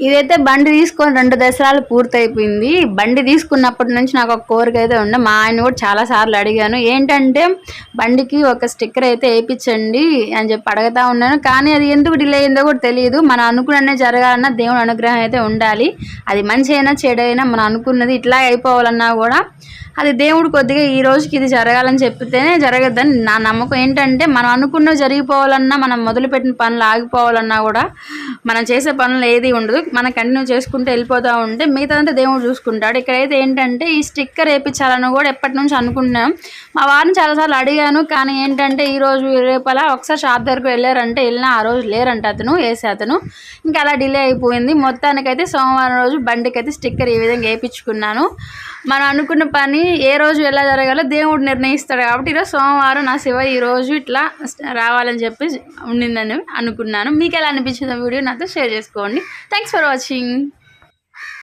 ఇదైతే బండి తీసుకొని 2 దసరాలు పూర్తయిపోయింది. బండి తీసుకున్నప్పటి నుంచి నాకు ఒక కోరిక అయితే ఉండే. మా ఆయన కూడా చాలా సార్లు అడిగాను. ఏంటంటే బండికి ఒక స్టిక్కర్ అయితే ఏపిచ్చండి అని చెప్పి అడుగుతా ఉన్నాను. కానీ అది ఎందుకు డిలే అయిందో కూడా తెలియదు. మనం అనుకున్ననే జరగాలన్నా దేవుని అనుగ్రహం అయితే ఉండాలి. అది మంచి అయినా చెడైనా మనం అనుకున్నది ఇట్లా అయిపోవాలన్నా కూడా అది దేవుడు కొద్దిగా ఈ రోజుకి ఇది జరగాలని చెప్పితేనే జరగద్దని నా నమ్మకం. ఏంటంటే మనం అనుకున్నవి జరిగిపోవాలన్నా, మనం మొదలుపెట్టిన పనులు ఆగిపోవాలన్నా కూడా మనం చేసే పనులు ఏది ఉండదు. మనం కంటిన్యూ చేసుకుంటూ వెళ్ళిపోతూ ఉంటే మిగతాదంతా దేవుడు చూసుకుంటాడు. ఇక్కడైతే ఏంటంటే ఈ స్టిక్కర్ వేయించాలని కూడా ఎప్పటి నుంచి అనుకుంటున్నాం. మా వారిని చాలాసార్లు అడిగాను. కానీ ఏంటంటే ఈరోజు రేపలా ఒకసారి షాప్ దగ్గరకు వెళ్ళినా ఆ రోజు లేరంట అతను. ఇంకా అలా డిలే అయిపోయింది. మొత్తానికైతే సోమవారం రోజు బండికైతే స్టిక్కర్ ఈ విధంగా వేయించుకున్నాను. మనం అనుకున్న పని ఏ రోజు ఎలా జరగాలో దేవుడు నిర్ణయిస్తాడు. కాబట్టి ఈరోజు సోమవారం నా శివ ఈరోజు ఇట్లా రావాలని చెప్పి ఉండిందని అనుకున్నాను. మీకు ఎలా అనిపించిందో వీడియో నాతో షేర్ చేసుకోండి. Thanks for watching.